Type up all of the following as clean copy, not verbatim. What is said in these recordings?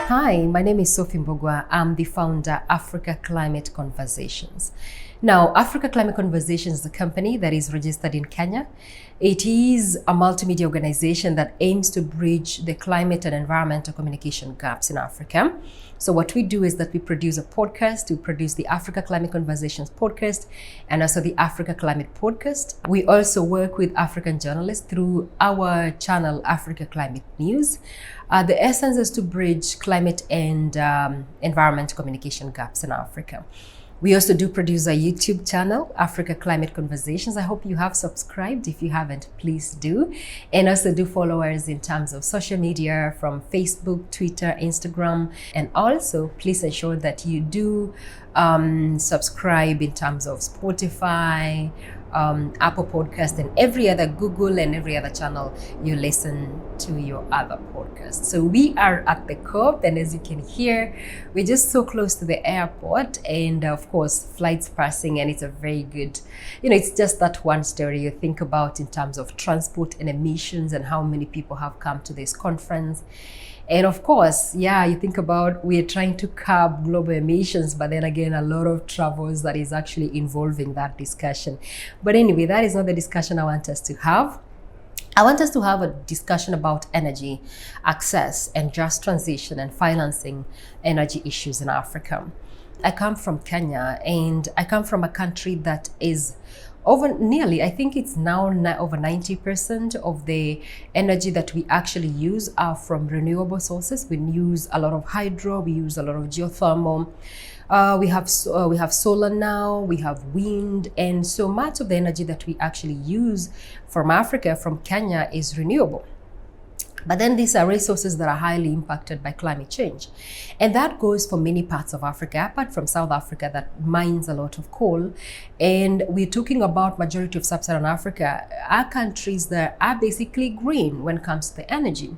Hi, my name is Sophie Mbogwa. I'm the founder Africa Climate Conversations. Now, Africa Climate Conversations is a company that is registered in Kenya. It is a multimedia organization that aims to bridge the climate and environmental communication gaps in Africa. So what we do is that we produce a podcast. We produce the Africa Climate Conversations podcast and also the Africa Climate podcast. We also work with African journalists through our channel, Africa Climate News. The essence is to bridge climate and environmental communication gaps in Africa. We also do produce a YouTube channel, Africa Climate Conversations. I hope you have subscribed. If you haven't, please do. And also do follow us in terms of social media from Facebook, Twitter, Instagram. And also please ensure that you do subscribe in terms of Spotify, Apple Podcast, and every other Google and every other channel you listen to your other podcasts. So we are at the COP, and as you can hear, we're just so close to the airport, and of course flights passing, and it's a very good, it's just that one story you think about in terms of transport and emissions and how many people have come to this conference. And of course, you think about we're trying to curb global emissions, but then again, a lot of troubles that is actually involving that discussion. But anyway, that is not the discussion I want us to have. I want us to have a discussion about energy access and just transition and financing energy issues in Africa. I come from Kenya, and I come from a country that is I think it's now over 90% of the energy that we actually use are from renewable sources. We use a lot of hydro, we use a lot of geothermal. We have solar now, we have wind, and so much of the energy that we actually use from Africa, from Kenya, is renewable. But then these are resources that are highly impacted by climate change. And that goes for many parts of Africa, apart from South Africa that mines a lot of coal. And we're talking about majority of sub-Saharan Africa are countries that are basically green when it comes to the energy.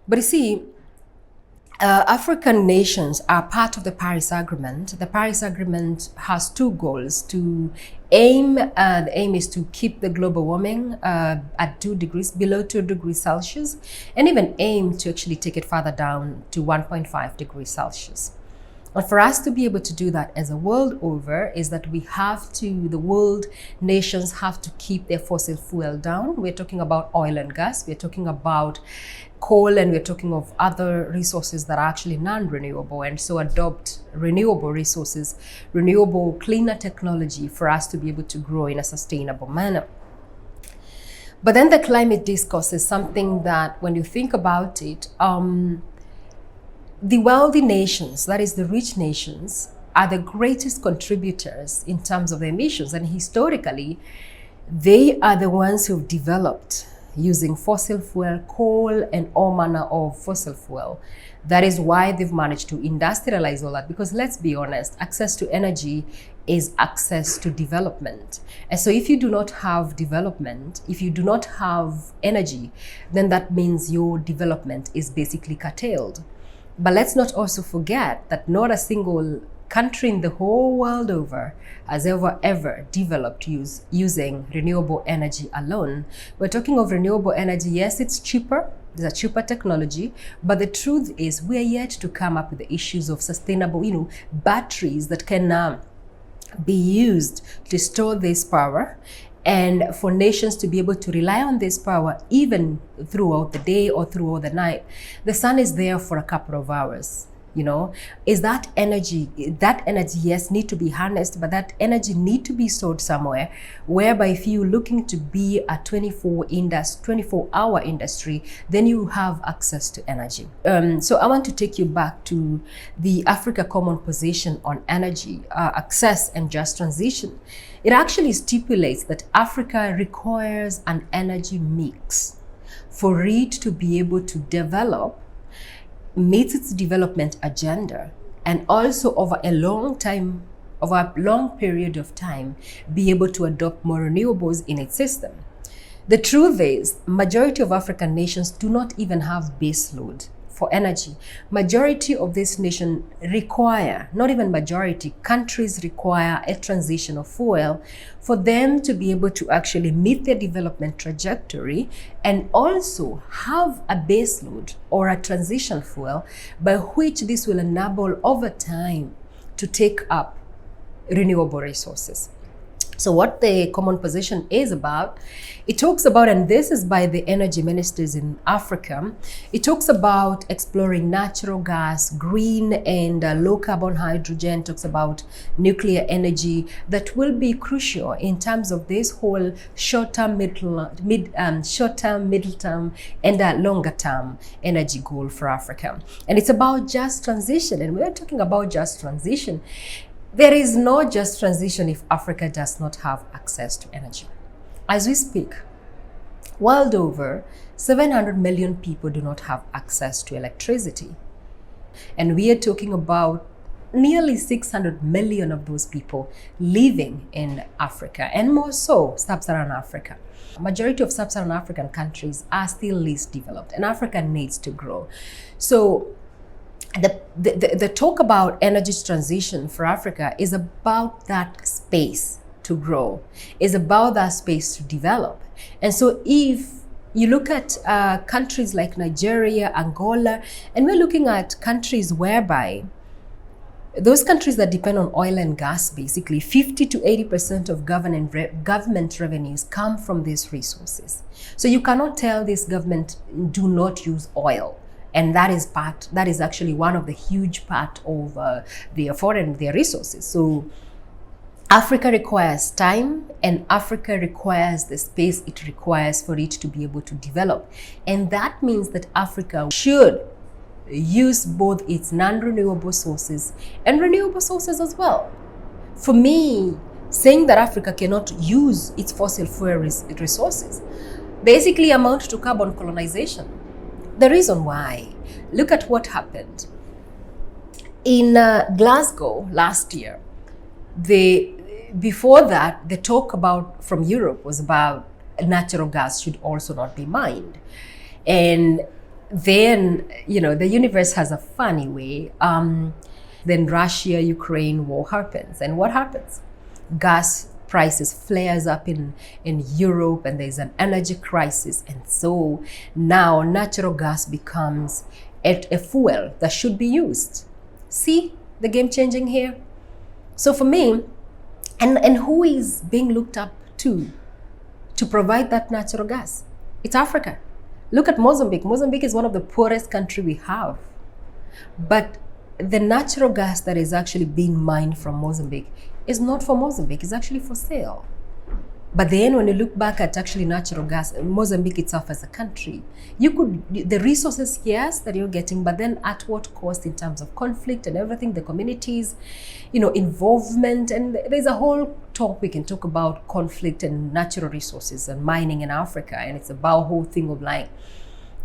But you see, African nations are part of the Paris Agreement. The Paris Agreement has two goals. The aim is to keep the global warming at 2 degrees, below 2 degrees Celsius, and even aim to actually take it further down to 1.5 degrees Celsius. And for us to be able to do that as a world over is that the world nations have to keep their fossil fuel down. We're talking about oil and gas, we're talking about coal, and we're talking of other resources that are actually non-renewable, and so adopt renewable resources, renewable cleaner technology for us to be able to grow in a sustainable manner. But then the climate discourse is something that when you think about it, the wealthy nations, that is the rich nations, are the greatest contributors in terms of the emissions, and historically they are the ones who've developed using fossil fuel, coal, and all manner of fossil fuel. That is why they've managed to industrialize all that, because let's be honest, access to energy is access to development. And so if you do not have development, if you do not have energy, then that means your development is basically curtailed. But let's not also forget that not a single country in the whole world over has ever developed using renewable energy alone. We're talking of renewable energy. Yes, it's cheaper. It's a cheaper technology, but the truth is we are yet to come up with the issues of sustainable, batteries that can be used to store this power, and for nations to be able to rely on this power even throughout the day or throughout the night. The sun is there for a couple of hours. Is that energy, yes, need to be harnessed, but that energy need to be stored somewhere, whereby if you're looking to be a 24-hour industry, then you have access to energy. So I want to take you back to the Africa Common Position on Energy, Access and Just Transition. It actually stipulates that Africa requires an energy mix for it to be able to develop, meet its development agenda, and also over a long period of time, be able to adopt more renewables in its system. The truth is, majority of African nations do not even have base load for energy. Majority of this nation require, not even majority, countries require a transition of fuel for them to be able to actually meet their development trajectory and also have a baseload or a transition fuel by which this will enable over time to take up renewable resources. So what the common position is about, it talks about, and this is by the energy ministers in Africa, it talks about exploring natural gas, green and low carbon hydrogen, talks about nuclear energy that will be crucial in terms of this whole short-term, middle-term, and longer-term energy goal for Africa. And it's about just transition, and we're talking about just transition. There is no just transition if Africa does not have access to energy. As we speak, world over, 700 million people do not have access to electricity. And we are talking about nearly 600 million of those people living in Africa, and more so, sub-Saharan Africa. Majority of sub-Saharan African countries are still least developed, and Africa needs to grow. So the talk about energy transition for Africa is about that space to grow, is about that space to develop. And so if you look at countries like Nigeria, Angola, and we're looking at countries whereby those countries that depend on oil and gas, basically 50 to 80% of government revenues come from these resources. So you cannot tell this government do not use oil. And that is actually one of the huge part of their resources. So Africa requires time, and Africa requires the space it requires for it to be able to develop. And that means that Africa should use both its non-renewable sources and renewable sources as well. For me, saying that Africa cannot use its fossil fuel resources basically amounts to carbon colonization. The reason why, look at what happened. In Glasgow last year, before that, the talk about from Europe was about natural gas should also not be mined. And then, the universe has a funny way. Then Russia-Ukraine war happens. And what happens? Gas prices flares up in Europe, and there's an energy crisis. And so now natural gas becomes a fuel that should be used. See the game changing here? So for me, and who is being looked up to provide that natural gas? It's Africa. Look at Mozambique. Mozambique is one of the poorest countries we have. But the natural gas that is actually being mined from Mozambique is not for Mozambique, it's actually for sale. But then when you look back at actually natural gas, Mozambique itself as a country, the resources, yes, that you're getting, but then at what cost in terms of conflict and everything, the communities, involvement, and there's a whole talk we can talk about conflict and natural resources and mining in Africa. And it's about a whole thing of like,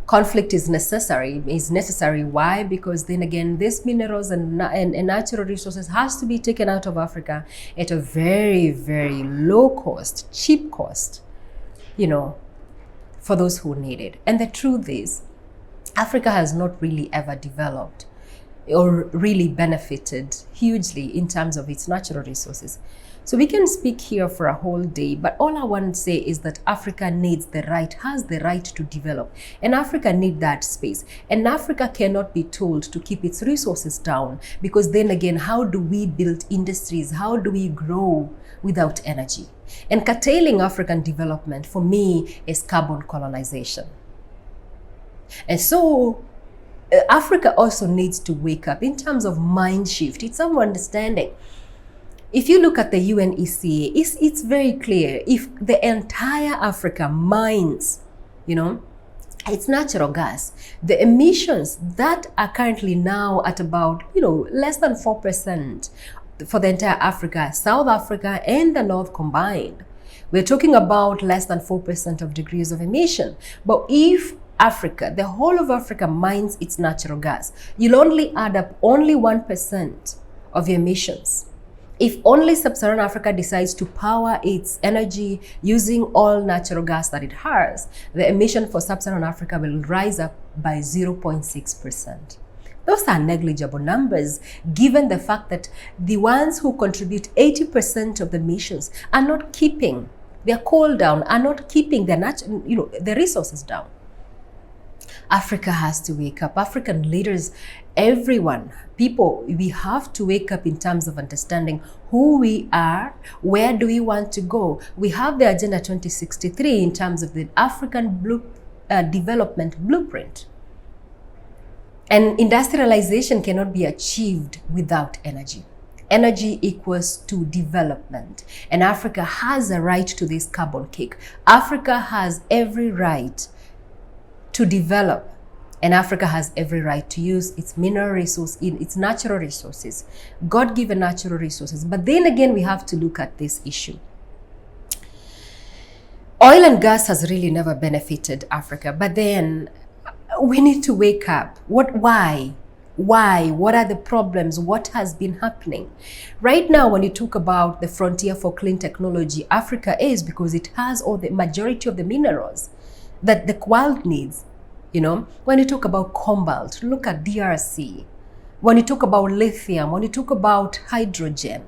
conflict is necessary. Why? Because then again, these minerals and natural resources has to be taken out of Africa at a very, very low cost, cheap cost, for those who need it. And the truth is, Africa has not really ever developed or really benefited hugely in terms of its natural resources. So we can speak here for a whole day, but all I want to say is that Africa has the right to develop, and Africa needs that space. And Africa cannot be told to keep its resources down, because then again, how do we build industries? How do we grow without energy? And curtailing African development, for me, is carbon colonization. And so Africa also needs to wake up in terms of mind shift. It's our understanding. If you look at the UNECA, it's very clear. If the entire Africa mines, it's natural gas, the emissions that are currently now at about, less than 4% for the entire Africa, South Africa and the North combined, we're talking about less than 4% of degrees of emission. But if Africa, the whole of Africa mines its natural gas, you'll only add up only 1% of your emissions. If only sub-Saharan Africa decides to power its energy using all natural gas that it has, the emission for sub-Saharan Africa will rise up by 0.6%. Those are negligible numbers, given the fact that the ones who contribute 80% of the emissions are not keeping their coal down, are not keeping their the resources down. Africa has to wake up. African leaders, everyone, people, we have to wake up in terms of understanding who we are, where do we want to go. We have the Agenda 2063 in terms of the African development blueprint. And industrialization cannot be achieved without energy. Energy equals to development. And Africa has a right to this carbon cake. Africa has every right to develop. And Africa has every right to use its mineral resource, its natural resources, God-given natural resources. But then again, we have to look at this issue. Oil and gas has really never benefited Africa, but then we need to wake up. Why? What are the problems? What has been happening? Right now, when you talk about the frontier for clean technology, Africa is because it has all the majority of the minerals that the world needs. When you talk about cobalt, look at DRC. When you talk about lithium, when you talk about hydrogen,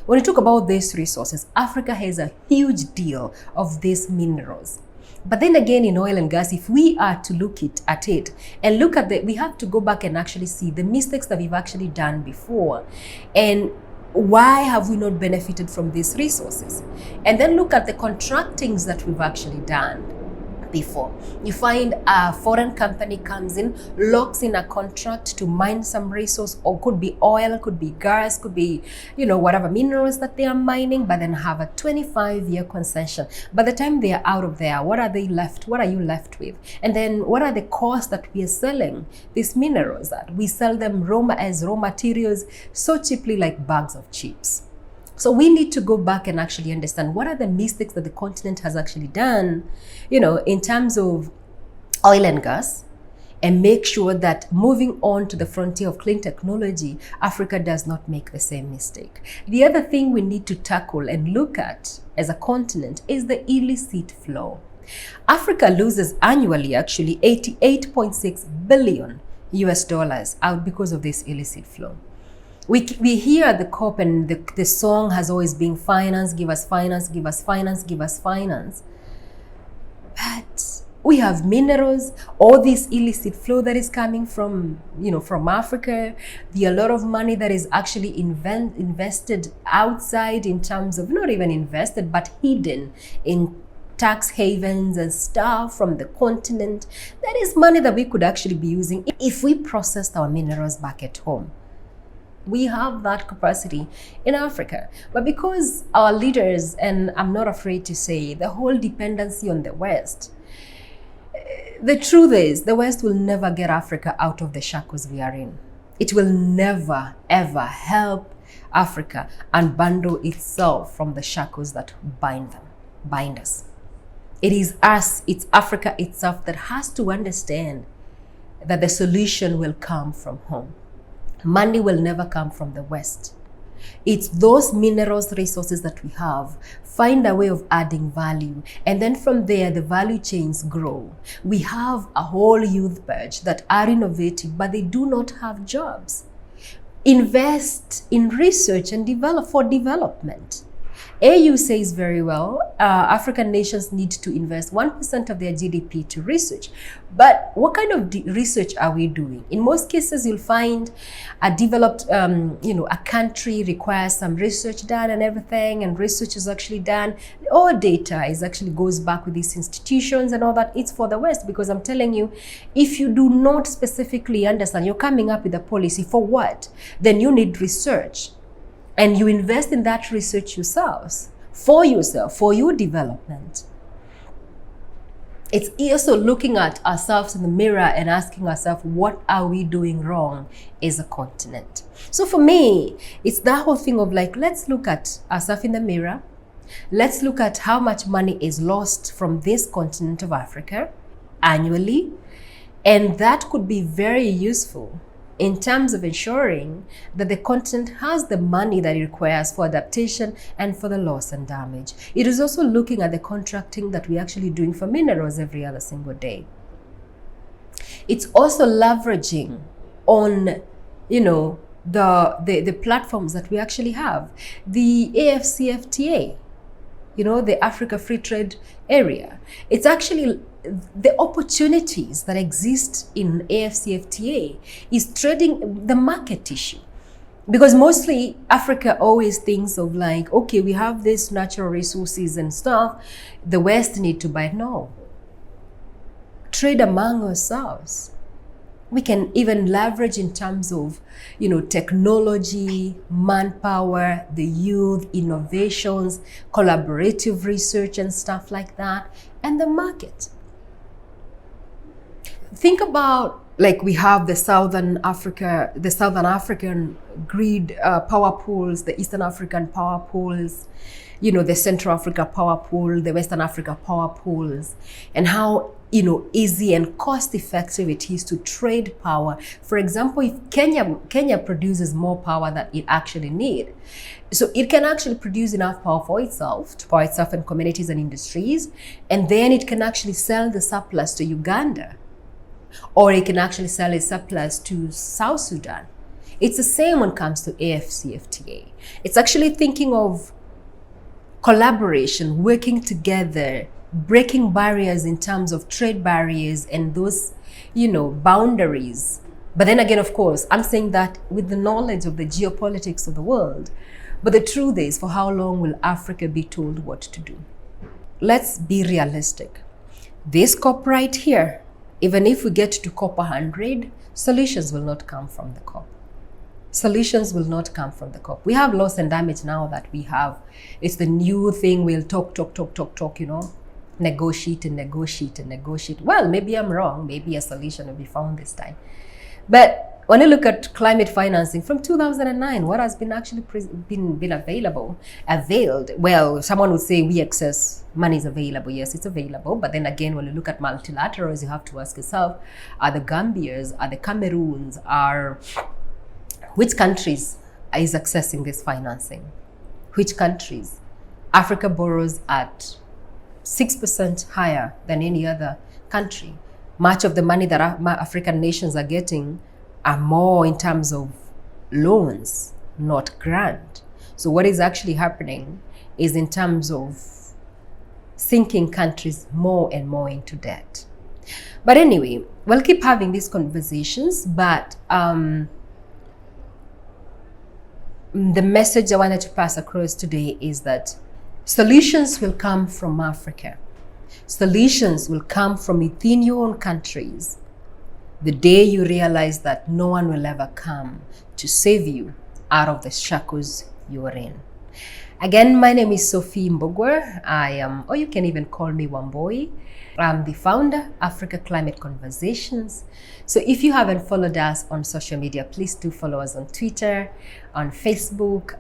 when you talk about these resources, Africa has a huge deal of these minerals. But then again, in oil and gas, if we are to look at it and look at we have to go back and actually see the mistakes that we've actually done before, and why have we not benefited from these resources? And then look at the contractings that we've actually done before. You find a foreign company comes in, locks in a contract to mine some resource, or could be oil, could be gas, could be, whatever minerals that they are mining, but then have a 25-year concession. By the time they are out of there, what are they left? What are you left with? And then what are the costs that we are selling these minerals at? We sell them as raw materials so cheaply, like bags of chips. So we need to go back and actually understand what are the mistakes that the continent has actually done, in terms of oil and gas, and make sure that moving on to the frontier of clean technology, Africa does not make the same mistake. The other thing we need to tackle and look at as a continent is the illicit flow. Africa loses annually actually $88.6 billion out because of this illicit flow. We hear the COP, and the song has always been finance, give us finance, give us finance, give us finance. But we have minerals, all this illicit flow that is coming from Africa, a lot of money that is actually invested outside, in terms of not even invested, but hidden in tax havens and stuff from the continent. That is money that we could actually be using if we processed our minerals back at home. We have that capacity in Africa. But because our leaders, and I'm not afraid to say, the whole dependency on the West, the truth is the West will never get Africa out of the shackles we are in. It will never, ever help Africa unbundle itself from the shackles that bind us. It is us, it's Africa itself that has to understand that the solution will come from home. Money will never come from the West. It's those minerals, resources that we have, find a way of adding value. And then from there, the value chains grow. We have a whole youth batch that are innovative, but they do not have jobs. Invest in research and development. AU says very well, African nations need to invest 1% of their GDP to research. But what kind of research are we doing? In most cases, you'll find a developed, a country requires some research done and everything, and research is actually done. All data goes back with these institutions and all that. It's for the West, because I'm telling you, if you do not specifically understand, you're coming up with a policy for what? Then you need research. And you invest in that research yourself, for your development. It's also looking at ourselves in the mirror and asking ourselves, what are we doing wrong as a continent? So for me, it's that whole thing of let's look at ourselves in the mirror. Let's look at how much money is lost from this continent of Africa annually. And that could be very useful in terms of ensuring that the continent has the money that it requires for adaptation and for the loss and damage. It is also looking at the contracting that we're actually doing for minerals every other single day. It's also leveraging on, the platforms that we actually have. The AFCFTA, the Africa Free Trade Area. It's actually the opportunities that exist in AFCFTA is trading the market issue. Because mostly Africa always thinks of like, okay, we have this natural resources and stuff, the West need to buy. No. Trade among ourselves. We can even leverage in terms of, technology, manpower, the youth, innovations, collaborative research and stuff like that, and the market. Think about, like, we have the Southern African grid power pools, the Eastern African power pools, the Central Africa power pool, the Western Africa power pools, and how, easy and cost effective it is to trade power. For example, if Kenya produces more power than it actually needs, so it can actually produce enough power for itself, to power itself and communities and industries, and then it can actually sell the surplus to Uganda, or it can actually sell a surplus to South Sudan. It's the same when it comes to AFCFTA. It's actually thinking of collaboration, working together, breaking barriers in terms of trade barriers and those, boundaries. But then again, of course, I'm saying that with the knowledge of the geopolitics of the world. But the truth is, for how long will Africa be told what to do? Let's be realistic. This COP right here, even if we get to COP 100, solutions will not come from the COP. Solutions will not come from the COP. We have loss and damage now that we have. It's the new thing. We'll talk, negotiate and negotiate and negotiate. Well, maybe I'm wrong. Maybe a solution will be found this time. But when you look at climate financing from 2009, what has been actually been availed? Well, someone would say we excess money is available. Yes, it's available. But then again, when you look at multilaterals, you have to ask yourself, are the Gambias, are the Cameroons, which countries is accessing this financing? Which countries? Africa borrows at 6% higher than any other country. Much of the money that African nations are getting are more in terms of loans, not grant. So what is actually happening is in terms of sinking countries more and more into debt. But anyway, we'll keep having these conversations, but the message I wanted to pass across today is that solutions will come from Africa. Solutions will come from within your own countries. The day you realize that no one will ever come to save you out of the shackles you're in. Again, my name is Sophie Mbogwa. I am, or you can even call me Wamboi. I'm the founder, Africa Climate Conversations. So if you haven't followed us on social media, please do follow us on Twitter, on Facebook,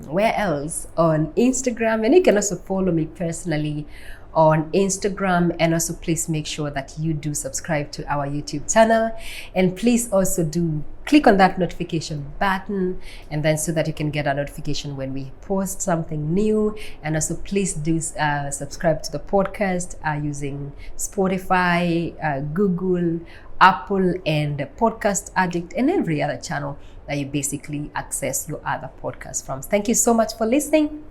where else? On Instagram. And you can also follow me personally on Instagram, and also please make sure that you do subscribe to our YouTube channel, and please also do click on that notification button, and then so that you can get a notification when we post something new. And also please do subscribe to the podcast using Spotify, Google, Apple, and Podcast Addict, and every other channel that you basically access your other podcasts from. Thank you so much for listening.